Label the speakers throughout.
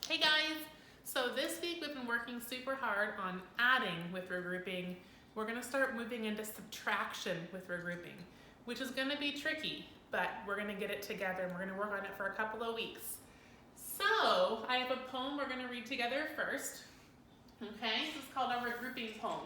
Speaker 1: Hey guys! So this week we've been working super hard on adding with regrouping. We're going to start moving into subtraction with regrouping, which is going to be tricky, but we're going to get it together and we're going to work on it for a couple of weeks. So I have a poem we're going to read together first. Okay, this is called our regrouping poem.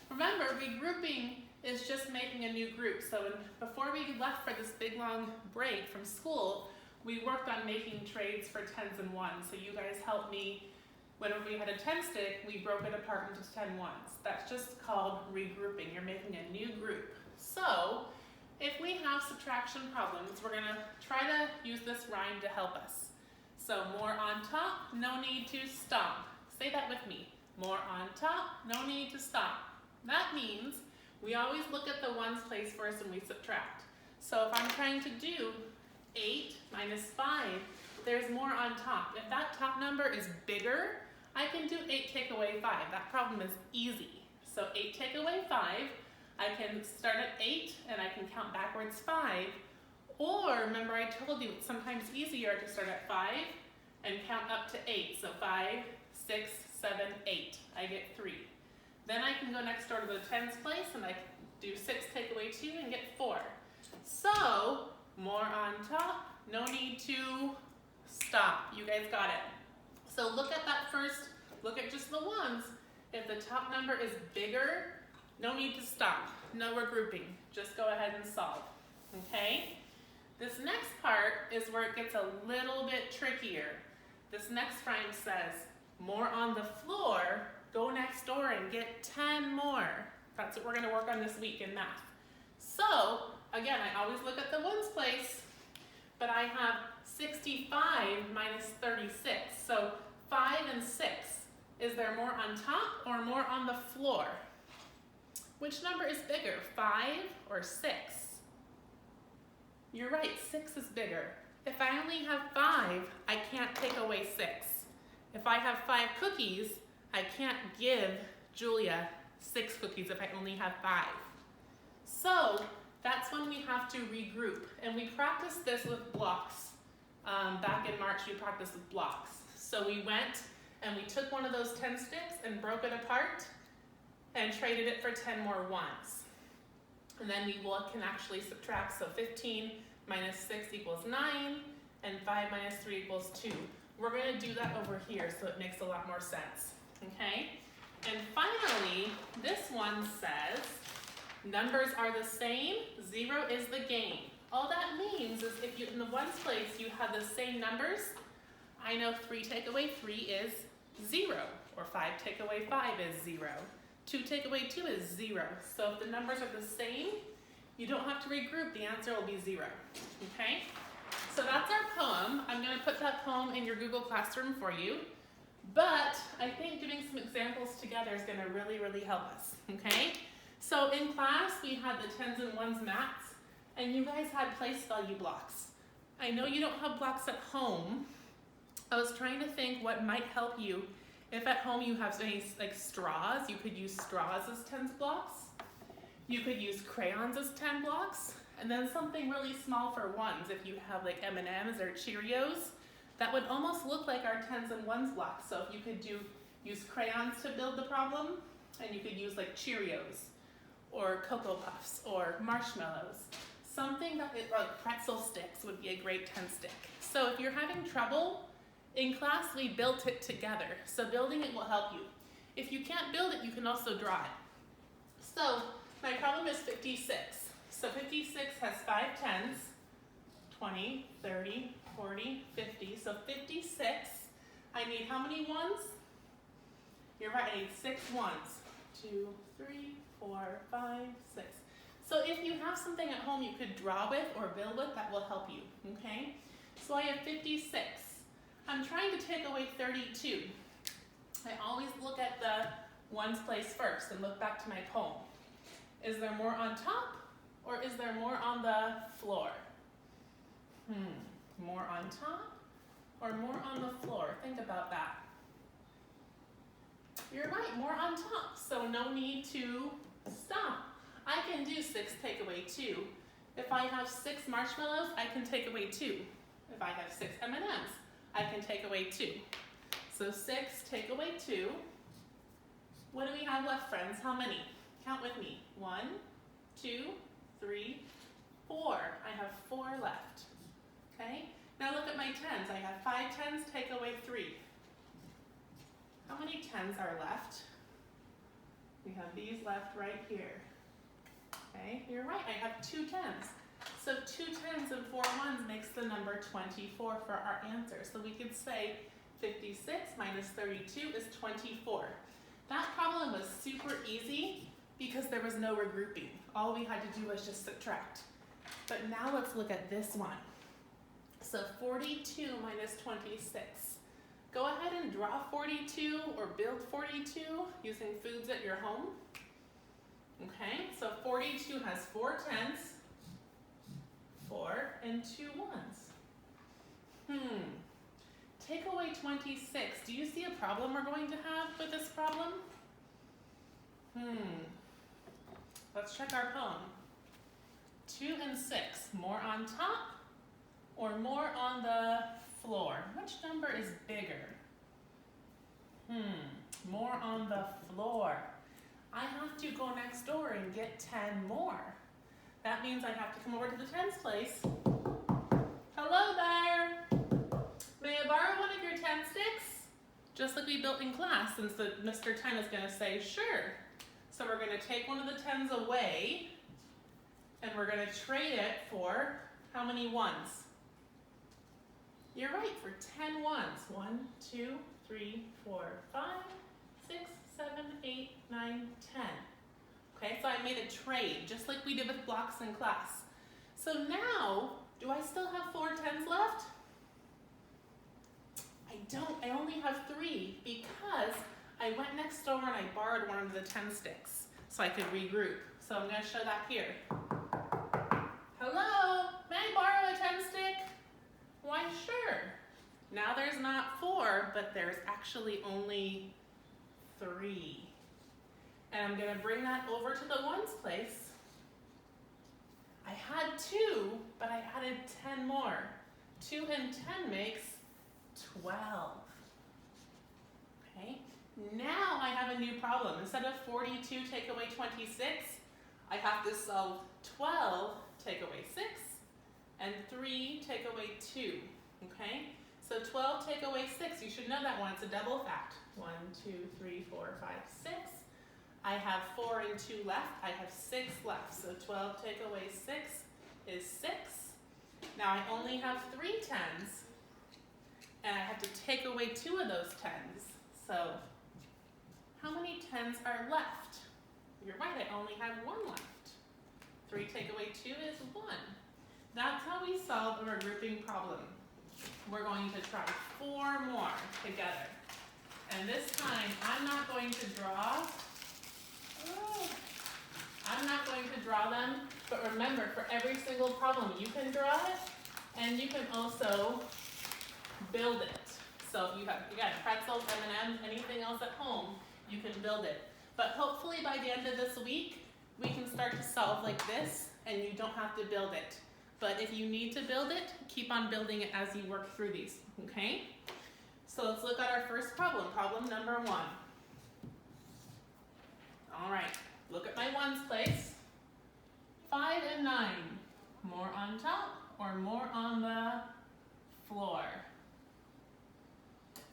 Speaker 1: Remember, regrouping is just making a new group. So before we left for this big long break from school, we worked on making trades for tens and ones. So you guys helped me. Whenever we had a 10 stick, we broke it apart into 10 ones. That's just called regrouping. You're making a new group. So if we have subtraction problems, we're going to try to use this rhyme to help us. So more on top, no need to stop. Say that with me. More on top, no need to stop. That means we always look at the ones place first and we subtract. So if I'm trying to do 8 minus 5, there's more on top. If that top number is bigger, I can do 8 take away 5. That problem is easy. So 8 take away 5, I can start at 8 and I can count backwards 5. Or remember I told you it's sometimes easier to start at 5 and count up to 8. So 5, 6, 7, 8. I get 3. Then I can go next door to the tens place and I do 6 take away 2 and get 4. So more on top, no need to stop. You guys got it. So look at that first, look at just the ones. If the top number is bigger, no need to stop. No regrouping. Just go ahead and solve. Okay? This next part is where it gets a little bit trickier. This next rhyme says, more on the floor, go next door and get 10 more. That's what we're going to work on this week in math. So, again, I always look at the ones place, but I have 65 minus 36. So 5 and 6. Is there more on top or more on the floor? Which number is bigger, 5 or 6? You're right, 6 is bigger. If I only have 5, I can't take away 6. If I have 5 cookies, I can't give Julia 6 cookies if I only have 5. So that's when we have to regroup. And we practiced this with blocks. Back in March, we practiced with blocks. So we went and we took one of those 10 sticks and broke it apart and traded it for 10 more ones. And then we can actually subtract. So 15 minus 6 equals 9, and 5 minus 3 equals 2. We're going to do that over here so it makes a lot more sense. Okay? And finally, this one says, numbers are the same, 0 is the gain. All that means is if you in the ones place you have the same numbers, I know 3 take away 3 is 0, or 5 take away 5 is 0. 2 take away 2 is 0. So if the numbers are the same, you don't have to regroup, the answer will be 0. Okay? So that's our poem. I'm going to put that poem in your Google Classroom for you. But I think doing some examples together is going to really, really help us. Okay? So in class, we had the tens and ones mats, and you guys had place value blocks. I know you don't have blocks at home. I was trying to think what might help you. If at home you have any like straws, you could use straws as tens blocks. You could use crayons as 10 blocks, and then something really small for ones. If you have like M&Ms or Cheerios, that would almost look like our tens and ones blocks. So if you could use crayons to build the problem, and you could use like Cheerios or Cocoa Puffs or marshmallows. Something that like pretzel sticks would be a great 10 stick. So if you're having trouble, in class we built it together. So building it will help you. If you can't build it, you can also draw it. So my problem is 56. So 56 has 5 tens, 20, 30, 40, 50. So 56, I need how many ones? You're right, I need 6 ones. 2, 3, 4, 5, 6. So if you have something at home you could draw with or build with, that will help you, okay? So I have 56. I'm trying to take away 32. I always look at the ones place first and look back to my poem. Is there more on top or is there more on the floor? More on top or more on the floor? Think about that. You're right, more on top, so no need to stop. I can do 6 take away 2. If I have 6 marshmallows, I can take away 2. If I have 6 M&Ms, I can take away 2. So 6, take away 2. What do we have left, friends? How many? Count with me. 1, 2, 3, 4. I have 4 left. Okay? Now look at my 10s. I have 5 10s, take away 3. How many 10s are left? We have these left right here. Okay, you're right, I have 2 10s. So 2 10s and 4 1s makes the number 24 for our answer. So we could say 56 minus 32 is 24. That problem was super easy because there was no regrouping. All we had to do was just subtract. But now let's look at this one. So 42 minus 26. Go ahead and draw 42 or build 42 using foods at your home. Okay, so 42 has 4 10s, 4 and 2 1s. Take away 26. Do you see a problem we're going to have with this problem? Let's check our poem. 2 and 6, more on top or more on the floor? Which number is bigger? More on the floor. I have to go next door and get 10 more. That means I have to come over to the 10s place. Hello there. May I borrow one of your 10 sticks? Just like we built in class, since the Mr. 10 is gonna say, sure. So we're gonna take one of the 10s away and we're gonna trade it for how many 1s? You're right, for 10 1s. 1, 2, 3, 4, 5, 6, 7, 8, 9, 10. Okay, so I made a trade, just like we did with blocks in class. So now, do I still have 4 10s left? I don't, I only have 3 because I went next door and I borrowed one of the 10 sticks so I could regroup. So I'm gonna show that here. Hello, may I borrow a 10 stick? Why, sure. Now there's not 4, but there's actually only 3. And I'm gonna bring that over to the 1s place. I had 2, but I added 10 more. 2 and 10 makes 12. Okay, now I have a new problem. Instead of 42 take away 26, I have to solve 12 take away 6 and 3 take away 2. Okay, so 12 take away 6, you should know that one, it's a double fact. 1, 2, 3, 4, 5, 6. I have 4 and 2 left, I have 6 left. So 12 take away 6 is 6. Now I only have 3 10s, and I have to take away 2 of those 10s. So how many 10s are left? You're right, I only have 1 left. 3 take away 2 is 1. That's how we solve a regrouping problem. We're going to try 4 more together. And this time, I'm not going to draw them, but remember, for every single problem, you can draw it, and you can also build it. So if you have, again, pretzels, M&Ms, anything else at home, you can build it. But hopefully by the end of this week, we can start to solve like this, and you don't have to build it. But if you need to build it, keep on building it as you work through these, okay? So let's look at our first problem, problem number 1. All right, look at my 1s place. 5 and 9, more on top or more on the floor?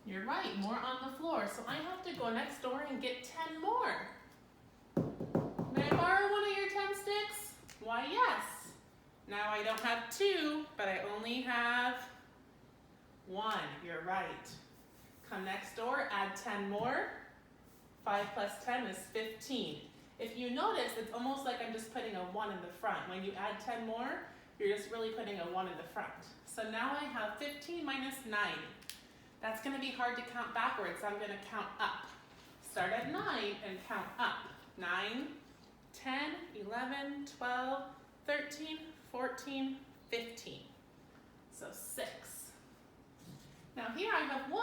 Speaker 1: You're right, more on the floor. So I have to go next door and get 10 more. May I borrow one of your 10 sticks? Why, yes. Now I don't have 2, but I only have 1. You're right. Come next door, add 10 more. 5 plus 10 is 15. If you notice, it's almost like I'm just putting a 1 in the front. When you add 10 more, you're just really putting a 1 in the front. So now I have 15 minus 9. That's going to be hard to count backwards, so I'm going to count up. Start at 9 and count up. 9, 10, 11, 12, 13, 14, 15. So 6. Now here I have 1,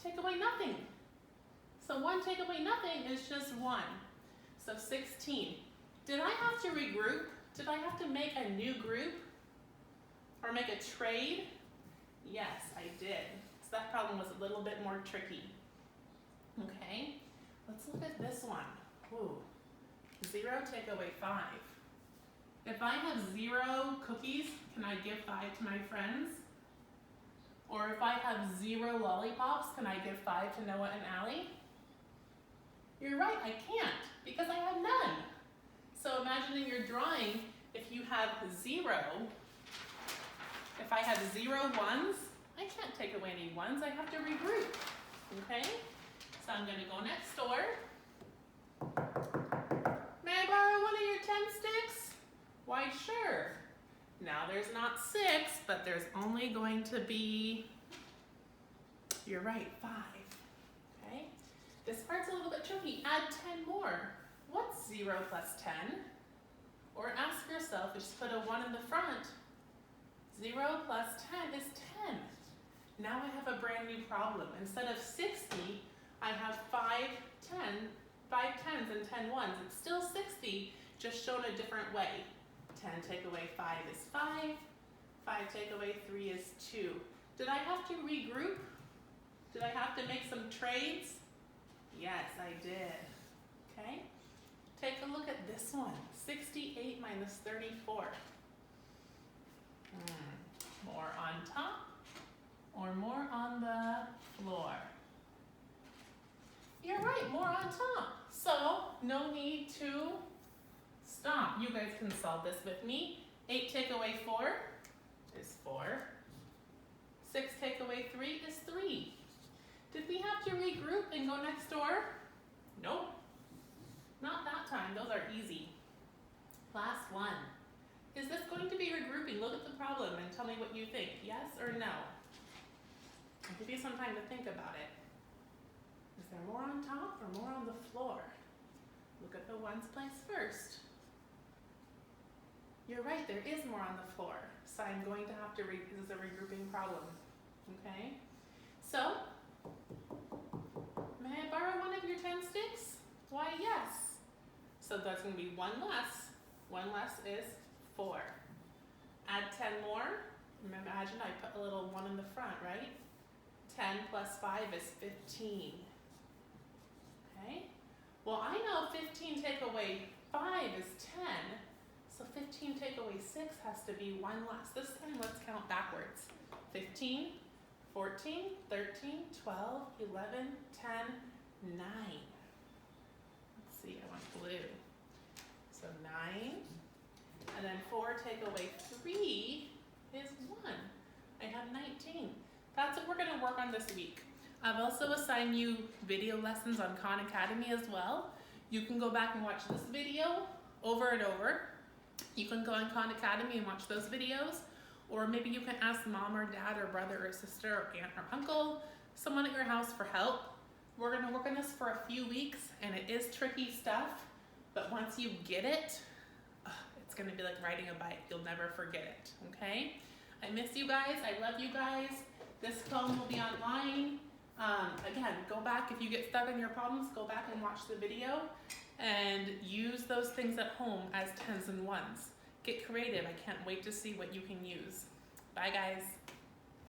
Speaker 1: take away nothing. So 1 take away nothing is just 1. So 16. Did I have to regroup? Did I have to make a new group? Or make a trade? Yes, I did. So that problem was a little bit more tricky. Okay, let's look at this one. Ooh, 0 take away 5. If I have 0 cookies, can I give 5 to my friends? Or if I have 0 lollipops, can I give 5 to Noah and Allie? You're right, I can't, because I have none. So imagine in your drawing, if you have 0, if I have 0 ones, I can't take away any ones, I have to regroup, okay? So I'm gonna go next door. May I borrow one of your 10 sticks? Why, sure. Now there's not 6, but there's only going to be, you're right, 5, okay? This part's a little bit tricky. Add 10 more. What's 0 plus 10? Or ask yourself, just put a 1 in the front. 0 plus 10 is 10. Now I have a brand new problem. Instead of 60, I have 5 tens and 10 ones. It's still 60, just shown a different way. 10 take away 5 is 5. 5 take away 3 is 2. Did I have to regroup? Did I have to make some trades? Yes, I did. Okay? Take a look at this one. 68 minus 34. More on top or more on the floor? You're right, more on top. So no need to stop. You guys can solve this with me. 8 take away 4 is 4. 6 take away 3 is 3. Did we have to regroup and go next door? Nope. Not that time. Those are easy. Last one. Is this going to be regrouping? Look at the problem and tell me what you think. Yes or no? I'll give you some time to think about it. Is there more on top or more on the floor? Look at the ones placed first. You're right, there is more on the floor. So I'm going to have to this is a regrouping problem. Okay? So, may I borrow one of your 10 sticks? Why, yes. So that's going to be 1 less. 1 less is 4. Add 10 more. Imagine I put a little 1 in the front, right? 10 plus 5 is 15. Okay? Well, I know 15 take away 5 is 10. So 15 take away 6 has to be 1 less. This time let's count backwards. 15, 14, 13, 12, 11, 10, 9. Let's see, I want blue. So 9, and then 4 take away 3 is 1. I have 19. That's what we're gonna work on this week. I've also assigned you video lessons on Khan Academy as well. You can go back and watch this video over and over. You can go on Khan Academy and watch those videos, or maybe you can ask mom or dad or brother or sister or aunt or uncle, someone at your house for help. We're gonna work on this for a few weeks, and it is tricky stuff, but once you get it, it's gonna be like riding a bike. You'll never forget it, okay? I miss you guys, I love you guys. This film will be online. Again, go back, if you get stuck on your problems, go back and watch the video and use those things at home as 10s and 1s. Get creative, I can't wait to see what you can use. Bye guys.